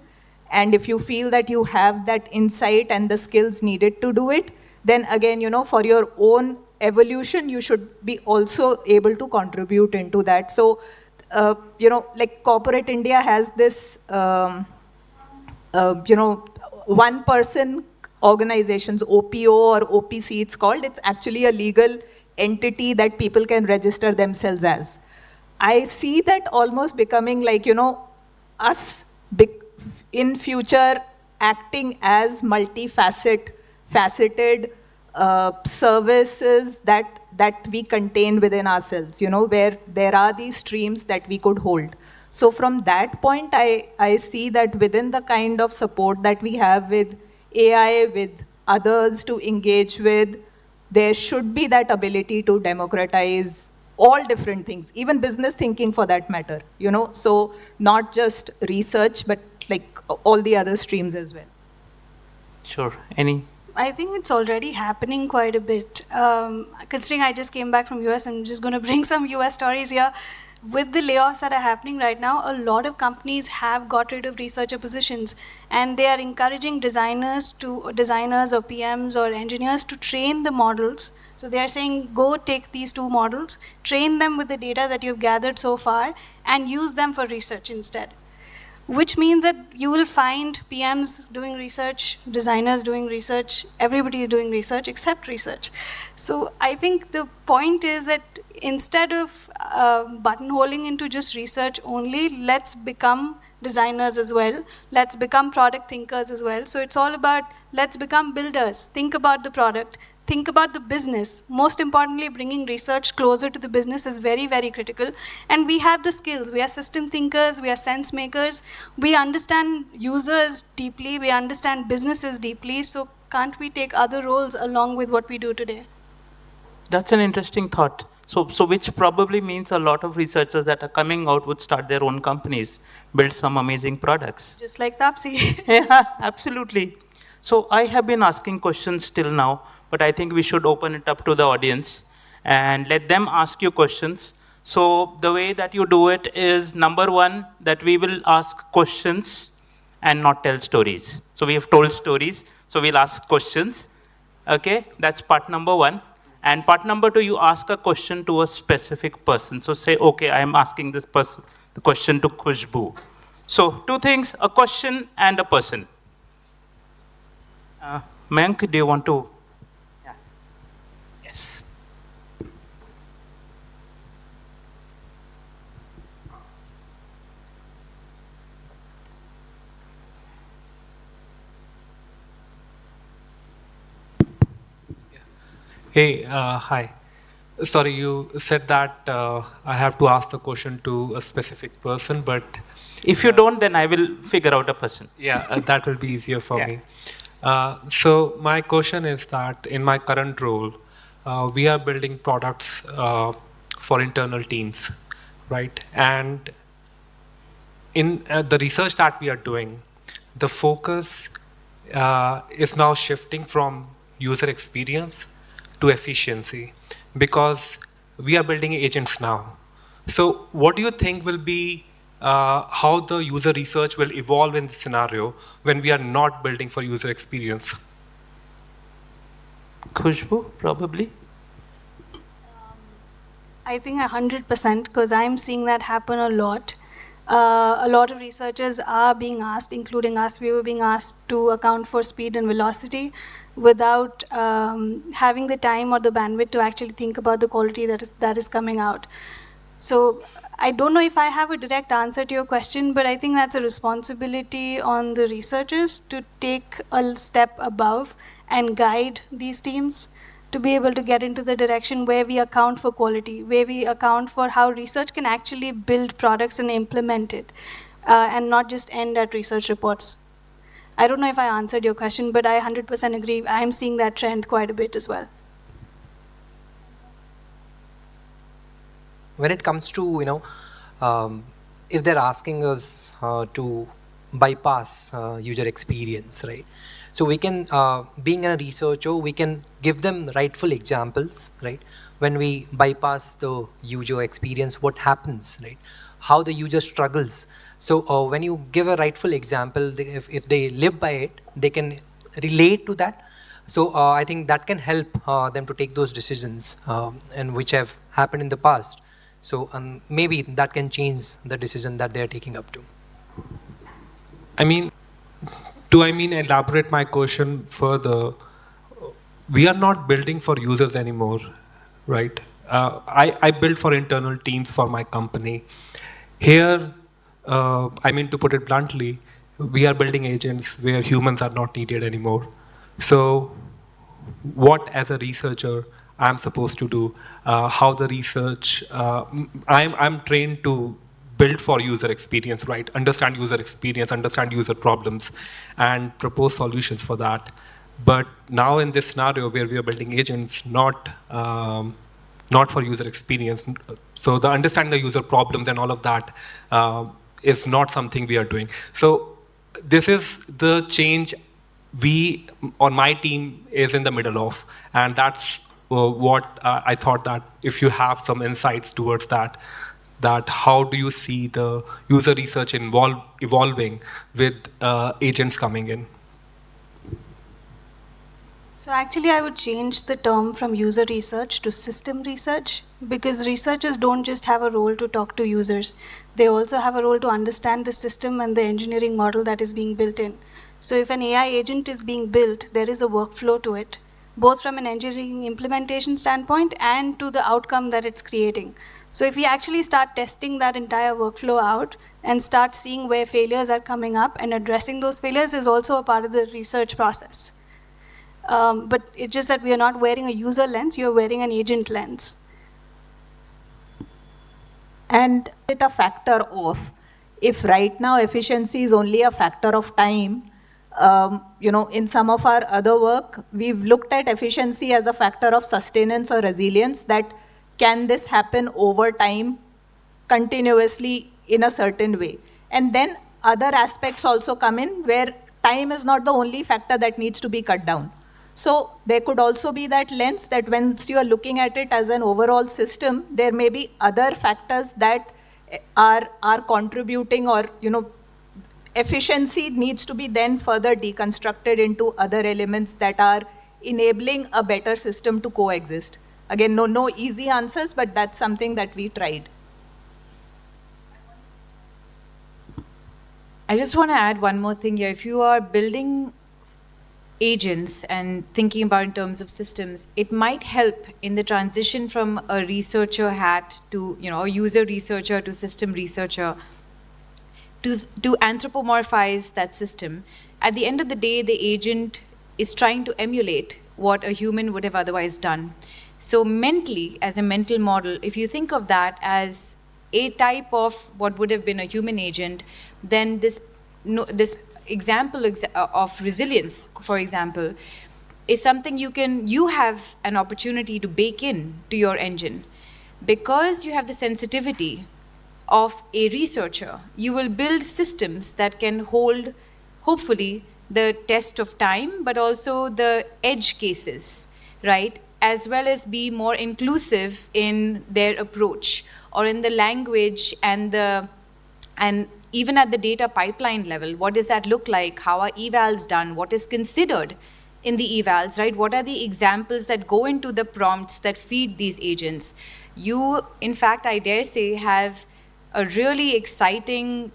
and if you feel that you have that insight and the skills needed to do it, then again, for your own evolution, you should be also able to contribute into that. So, like corporate India has this, one person organizations, OPO or OPC it's called. It's actually a legal entity that people can register themselves as. I see that almost becoming like, us in future acting as faceted services that we contain within ourselves, where there are these streams that we could hold. So from that point, I see that within the kind of support that we have with AI, with others to engage with, there should be that ability to democratize all different things, even business thinking for that matter, so not just research, but like all the other streams as well. Sure. Any? I think it's already happening quite a bit. Considering I just came back from US, I'm just going to bring some US stories here. With the layoffs that are happening right now, a lot of companies have got rid of researcher positions, and they are encouraging designers or PMs or engineers to train the models. So they are saying, go take these 2 models, train them with the data that you've gathered so far, and use them for research instead. Which means that you will find PMs doing research, designers doing research, everybody is doing research except research. So I think the point is that instead of buttonholing into just research only, let's become designers as well. Let's become product thinkers as well. So it's all about, let's become builders. Think about the product. Think about the business. Most importantly, bringing research closer to the business is very, very critical. And we have the skills. We are system thinkers. We are sense makers. We understand users deeply. We understand businesses deeply. So can't we take other roles along with what we do today? That's an interesting thought. So which probably means a lot of researchers that are coming out would start their own companies, build some amazing products. Just like Taapsi. Yeah, absolutely. So I have been asking questions till now, but I think we should open it up to the audience and let them ask you questions. So the way that you do it is, number 1, that we will ask questions and not tell stories. So we have told stories, so we'll ask questions. Okay, that's part number 1. And part number 2, you ask a question to a specific person. So say, okay, I am asking this person the question to Khushboo. So 2 things, a question and a person. Mayank, do you want to? Yeah. Yes. Hey, hi. Sorry, you said that I have to ask the question to a specific person, but... If you don't, then I will figure out a person. Yeah, that will be easier for me. So my question is that in my current role, we are building products for internal teams, right? And in the research that we are doing, the focus is now shifting from user experience to efficiency, because we are building agents now. So what do you think will be how the user research will evolve in this scenario when we are not building for user experience? Khushboo, probably? I think 100%, because I'm seeing that happen a lot. A lot of researchers are being asked, including us, we were being asked to account for speed and velocity without having the time or the bandwidth to actually think about the quality that is coming out. So I don't know if I have a direct answer to your question, but I think that's a responsibility on the researchers to take a step above and guide these teams to be able to get into the direction where we account for quality, where we account for how research can actually build products and implement it, and not just end at research reports. I don't know if I answered your question, but I 100% agree. I'm seeing that trend quite a bit as well. When it comes to, if they're asking us to bypass user experience, right? So we can, being a researcher, we can give them rightful examples, right? When we bypass the user experience, what happens, right? How the user struggles. So when you give a rightful example, if they live by it, they can relate to that. So I think that can help them to take those decisions and which have happened in the past. So maybe that can change the decision that they are taking up to. Elaborate my question further? We are not building for users anymore, right? I build for internal teams for my company. Here, to put it bluntly, we are building agents where humans are not needed anymore. So what as a researcher I'm supposed to do, how the research, I'm trained to build for user experience, right? Understand user experience, understand user problems, and propose solutions for that. But now in this scenario where we are building agents, not for user experience, so the understanding the user problems and all of that is not something we are doing. So this is the change we on my team is in the middle of, and that's what I thought that if you have some insights towards that how do you see the user research evolving with agents coming in? So actually, I would change the term from user research to system research, because researchers don't just have a role to talk to users. They also have a role to understand the system and the engineering model that is being built in. So if an AI agent is being built, there is a workflow to it, both from an engineering implementation standpoint and to the outcome that it's creating. So if we actually start testing that entire workflow out and start seeing where failures are coming up and addressing those failures is also a part of the research process. But it's just that we are not wearing a user lens, you're wearing an agent lens. And is it a factor of, if right now efficiency is only a factor of time, in some of our other work, we've looked at efficiency as a factor of sustenance or resilience, that can this happen over time continuously in a certain way? And then other aspects also come in where time is not the only factor that needs to be cut down. So there could also be that lens that once you are looking at it as an overall system, there may be other factors that are contributing, or efficiency needs to be then further deconstructed into other elements that are enabling a better system to coexist. Again, no easy answers, but that's something that we tried. I just want to add one more thing here. If you are building agents and thinking about in terms of systems, it might help in the transition from a researcher hat to, a user researcher to system researcher, to anthropomorphize that system. At the end of the day, the agent is trying to emulate what a human would have otherwise done. So mentally, as a mental model, if you think of that as a type of what would have been a human agent, then this example of resilience, for example, is something you have an opportunity to bake in to your engine. Because you have the sensitivity of a researcher, you will build systems that can hold, hopefully, the test of time, but also the edge cases, right? As well as be more inclusive in their approach, or in the language and even at the data pipeline level. What does that look like? How are evals done? What is considered in the evals, right? What are the examples that go into the prompts that feed these agents? You, in fact, I dare say, have a really exciting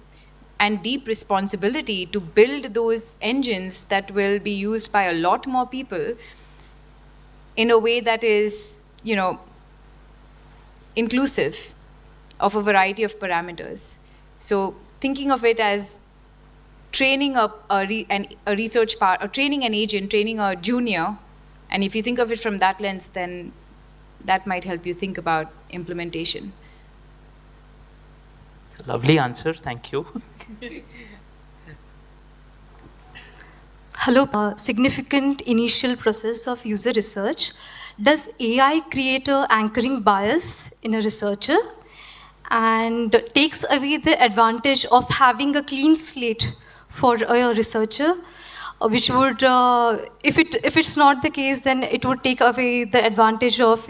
and deep responsibility to build those engines that will be used by a lot more people in a way that is, inclusive of a variety of parameters. So thinking of it as training a research part, or training an agent, training a junior, and if you think of it from that lens, then that might help you think about implementation. It's a lovely answer, thank you. Hello, significant initial process of user research. Does AI create an anchoring bias in a researcher and takes away the advantage of having a clean slate for a researcher, which would, if it's not the case, then it would take away the advantage of,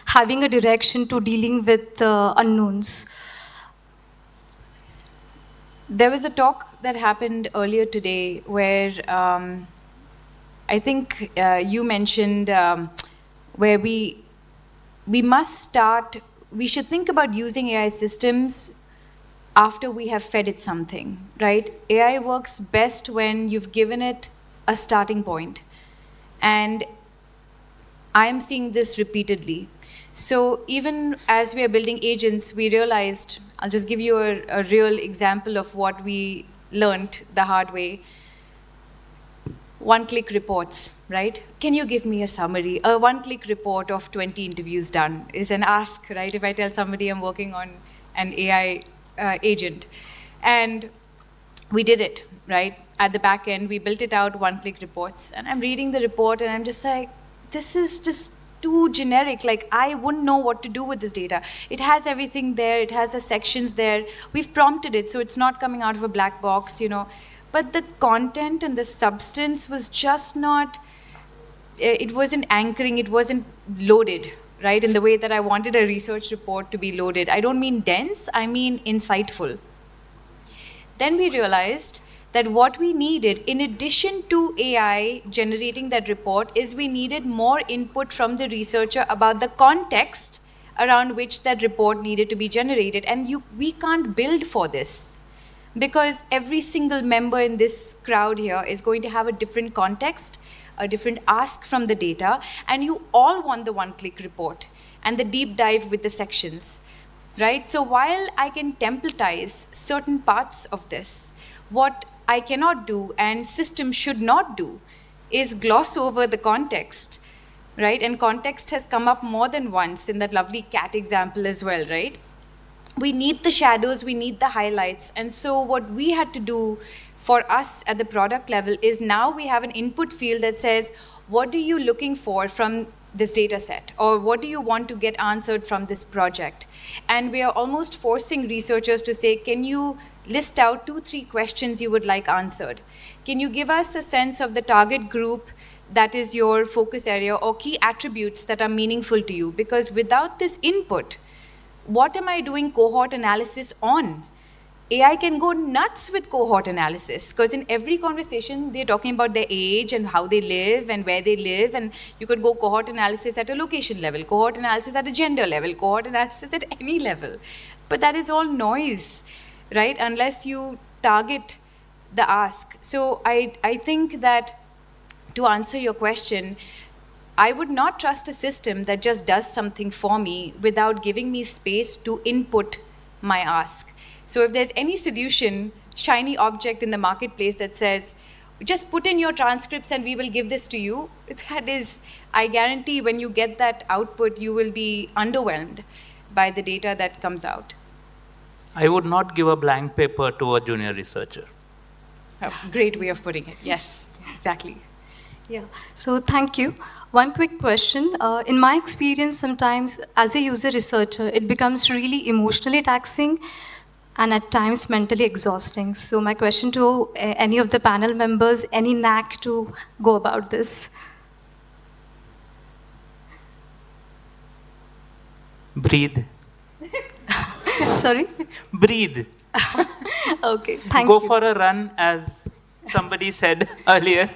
having a direction to dealing with unknowns? There was a talk that happened earlier today where I think you mentioned where we should think about using AI systems after we have fed it something, right? AI works best when you've given it a starting point. And I am seeing this repeatedly. So even as we are building agents, we realized, I'll just give you a real example of what we learned the hard way. One-click reports, right? Can you give me a summary? A one-click report of 20 interviews done is an ask, right? If I tell somebody I'm working on an AI agent. And we did it, right? At the back end, we built it out, one-click reports. And I'm reading the report and I'm just like, this is just too generic. Like, I wouldn't know what to do with this data. It has everything there. It has the sections there. We've prompted it, so it's not coming out of a black box, you know. But the content and the substance was just not, it wasn't anchoring, it wasn't loaded, right? In the way that I wanted a research report to be loaded. I don't mean dense, I mean insightful. Then we realized that what we needed, in addition to AI generating that report, is we needed more input from the researcher about the context around which that report needed to be generated. And we can't build for this, because every single member in this crowd here is going to have a different context, a different ask from the data, and you all want the one-click report and the deep dive with the sections, right? So while I can templatize certain parts of this, what I cannot do and systems should not do is gloss over the context, right? And context has come up more than once in that lovely cat example as well, right? We need the shadows, we need the highlights. And so what we had to do for us at the product level is now we have an input field that says, what are you looking for from this data set? Or what do you want to get answered from this project? And we are almost forcing researchers to say, can you list out 2-3 questions you would like answered? Can you give us a sense of the target group that is your focus area, or key attributes that are meaningful to you? Because without this input, what am I doing cohort analysis on? AI can go nuts with cohort analysis, because in every conversation, they're talking about their age and how they live and where they live. And you could go cohort analysis at a location level, cohort analysis at a gender level, cohort analysis at any level. But that is all noise, right? Unless you target the ask. So I think that, to answer your question, I would not trust a system that just does something for me without giving me space to input my ask. So if there's any solution, shiny object in the marketplace that says, just put in your transcripts and we will give this to you, that is, I guarantee when you get that output, you will be underwhelmed by the data that comes out. I would not give a blank paper to a junior researcher. Oh, great way of putting it. Yes, exactly. Yeah, so thank you. One quick question. In my experience, sometimes as a user researcher, it becomes really emotionally taxing and at times mentally exhausting. So my question to any of the panel members, any knack to go about this? Breathe. Sorry? Breathe. Okay, thank Go you. for a run, as somebody said earlier.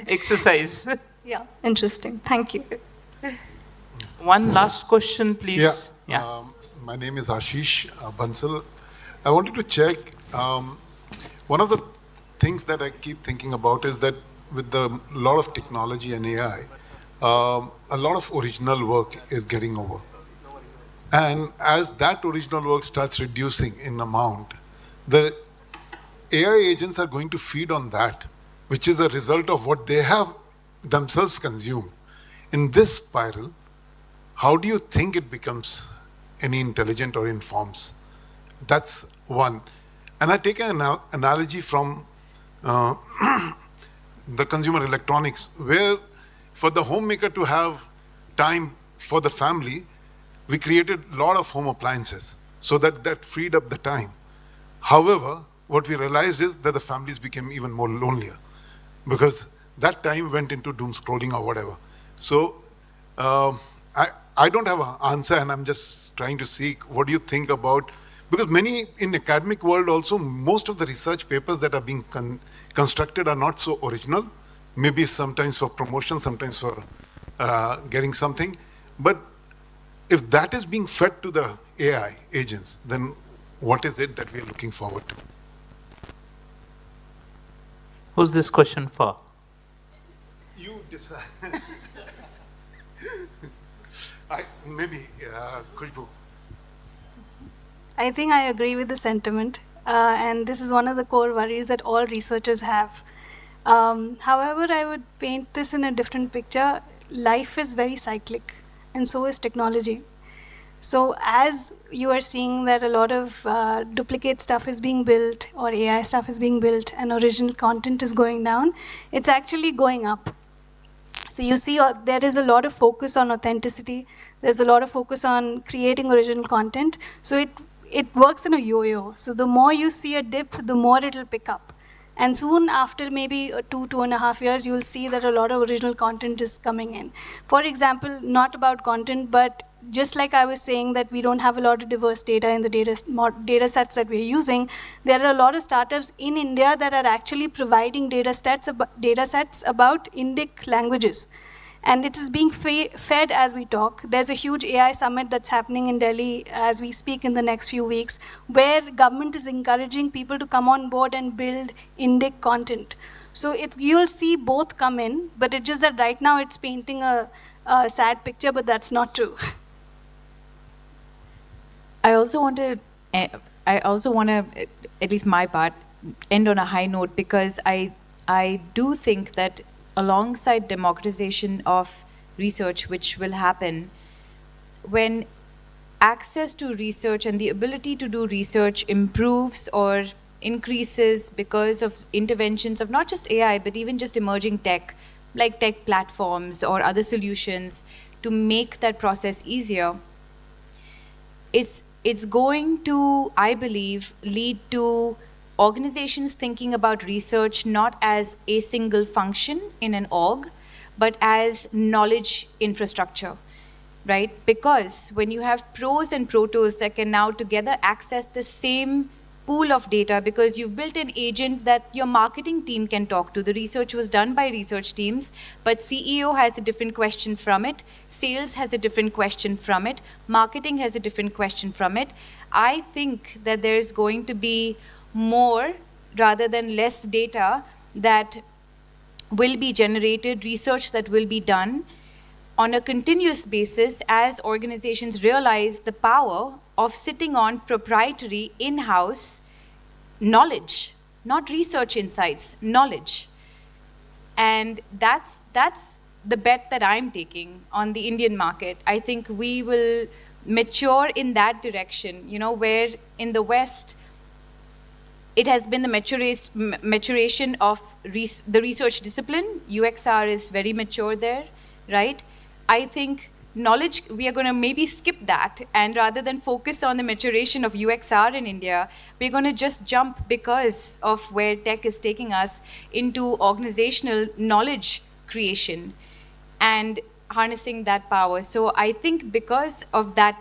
Exercise. Yeah, interesting. Thank you. One last question, please. Yeah. My name is Ashish Bansal. I wanted to check, one of the things that I keep thinking about is that with the lot of technology and AI, a lot of original work is getting over. And as that original work starts reducing in amount, the AI agents are going to feed on that, which is a result of what they have themselves consumed. In this spiral, how do you think it becomes any intelligent or informs? That's one. And I take an analogy from the consumer electronics, where for the homemaker to have time for the family, we created a lot of home appliances so that freed up the time. However, what we realized is that the families became even more lonelier because that time went into doom scrolling or whatever. So I don't have an answer, and I'm just trying to seek, what do you think about Because many in academic world also, most of the research papers that are being constructed are not so original. Maybe sometimes for promotion, sometimes for getting something. But if that is being fed to the AI agents, then what is it that we are looking forward to? Who's this question for? You decide. Maybe Khushboo. I think I agree with the sentiment, and this is one of the core worries that all researchers have. However, I would paint this in a different picture. Life is very cyclic, and so is technology. So as you are seeing that a lot of duplicate stuff is being built, or AI stuff is being built, and original content is going down, it's actually going up. So you see there is a lot of focus on authenticity. There's a lot of focus on creating original content. So it works in a yo-yo. So the more you see a dip, the more it'll pick up. And soon after maybe 2.5 years, you'll see that a lot of original content is coming in. For example, not about content, but just like I was saying that we don't have a lot of diverse data in the data sets that we're using, there are a lot of startups in India that are actually providing data sets about Indic languages. And it is being fed as we talk. There's a huge AI summit that's happening in Delhi as we speak in the next few weeks, where government is encouraging people to come on board and build Indic content. So you'll see both come in, but it's just that right now it's painting a sad picture, but that's not true. I also want to, at least my part, end on a high note, because I do think that alongside democratization of research, which will happen, when access to research and the ability to do research improves or increases because of interventions of not just AI, but even just emerging tech, like tech platforms or other solutions to make that process easier, it's going to, I believe, lead to organizations thinking about research not as a single function in an org, but as knowledge infrastructure, right? Because when you have pros and protos that can now together access the same pool of data, because you've built an agent that your marketing team can talk to. The research was done by research teams, but CEO has a different question from it, sales has a different question from it, marketing has a different question from it. I think that there's going to be more rather than less data that will be generated, research that will be done on a continuous basis as organizations realize the power of sitting on proprietary in-house knowledge, not research insights, knowledge. And that's the bet that I'm taking on the Indian market. I think we will mature in that direction, where in the West, it has been the maturation of the research discipline. UXR is very mature there, right? I think knowledge, we are going to maybe skip that, and rather than focus on the maturation of UXR in India, we're going to just jump, because of where tech is taking us, into organizational knowledge creation and harnessing that power. So I think because of that,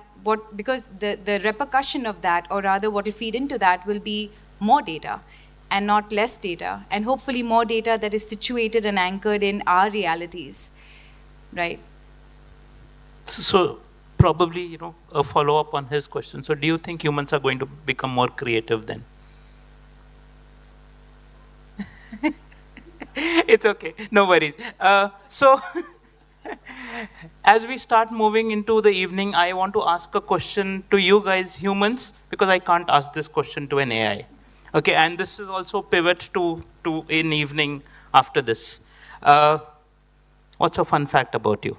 because the repercussion of that, or rather what will feed into that, will be more data and not less data, and hopefully more data that is situated and anchored in our realities, right? So probably, a follow-up on his question. So do you think humans are going to become more creative then? It's okay, no worries. So as we start moving into the evening, I want to ask a question to you guys, humans, because I can't ask this question to an AI. Okay, and this is also pivot to an evening after this. What's a fun fact about you?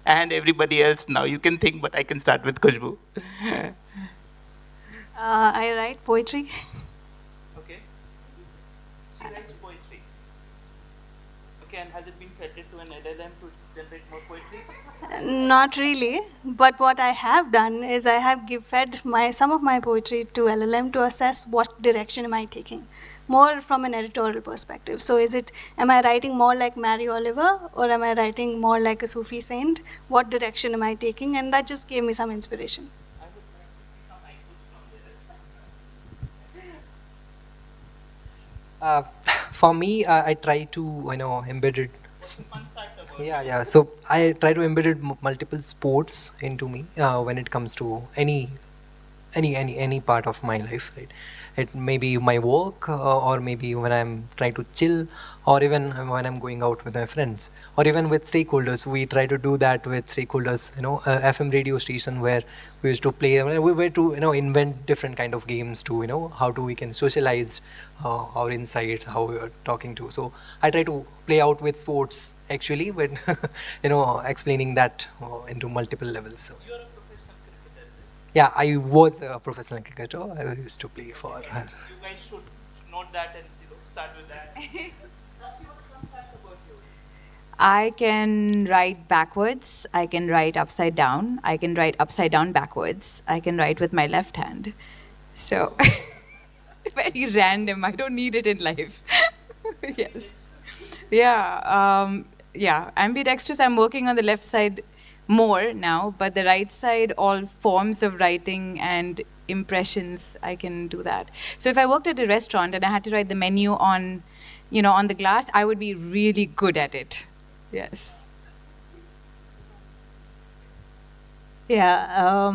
And everybody else now, you can think, but I can start with Khushboo. I write poetry. Okay. She writes poetry. Okay, and has it been fed to an LLM to generate more poetry? Not really, but what I have done is I have fed some of my poetry to LLM to assess what direction am I taking, more from an editorial perspective. So am I writing more like Mary Oliver, or am I writing more like a Sufi saint? What direction am I taking? And that just gave me some inspiration. I would like to see some For me, I try to embed it. Yeah. So I try to embed it multiple sports into me when it comes to any part of my life, right? It may be my work, or maybe when I'm trying to chill, or even when I'm going out with my friends, or even with stakeholders. We try to do that with stakeholders, FM radio station where we used to play. We were to invent different kind of games to how do we can socialize our insights, how we are talking to. So I try to play out with sports actually when explaining that into multiple levels. So. Yeah, I was a professional cricketer. I used to play for her. You guys should note that and start with that. I can write backwards. I can write upside down. I can write upside down backwards. I can write with my left hand. So, very random. I don't need it in life. Yes. Yeah, ambidextrous. I'm working on the left side more now, but the right side, all forms of writing and impressions, I can do that. So if I worked at a restaurant and I had to write the menu on, on the glass, I would be really good at it. Yes. Yeah.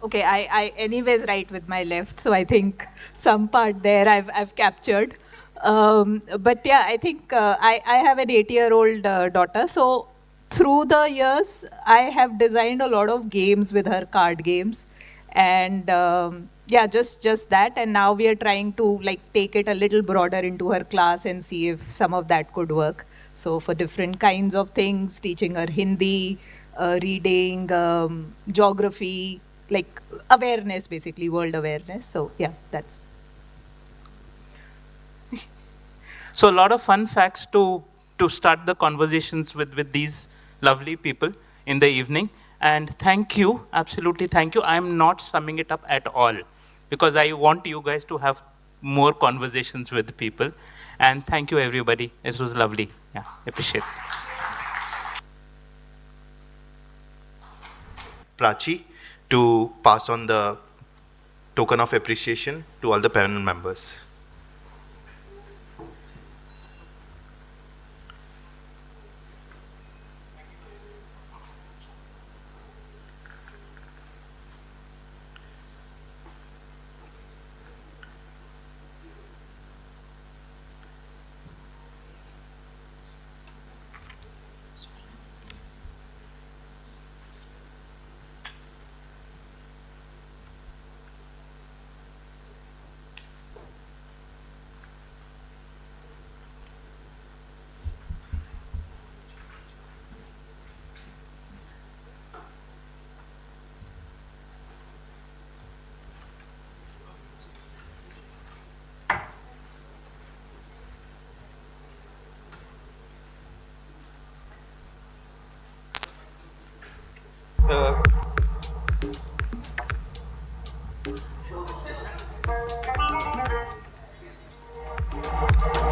Okay. I anyways write with my left, so I think some part there I've captured. But yeah, I think I have an 8-year-old daughter, so through the years I have designed a lot of games with her, card games, and yeah, just that. And now we are trying to take it a little broader into her class and see if some of that could work. So for different kinds of things, teaching her Hindi, reading, geography, like awareness, basically world awareness. So yeah, that's. So a lot of fun facts to start the conversations with these lovely people in the evening. And thank you, absolutely thank you. I'm not summing it up at all because I want you guys to have more conversations with people. And thank you, everybody. This was lovely. Yeah, appreciate it. Prachi to pass on the token of appreciation to all the panel members.